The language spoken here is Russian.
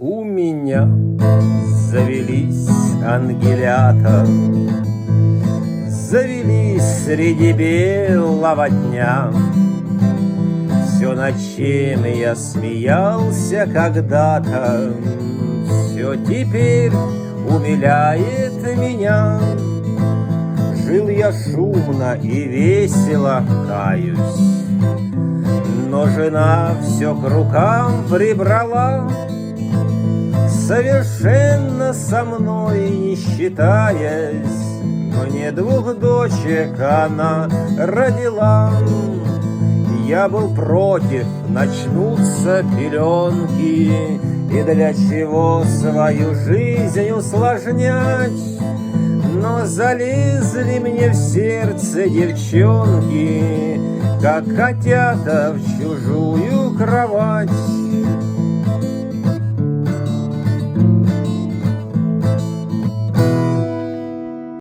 У меня завелись ангелята, завелись среди белого дня. Все, над чем я смеялся когда-то, все теперь умиляет меня. Жил я шумно и весело, каюсь, но жена все к рукам прибрала, совершенно со мной не считаясь. Мне 2 дочек она родила. Я был против, начнутся пеленки, и для чего свою жизнь усложнять? Но залезли мне в сердце девчонки, как котята в чужую кровать.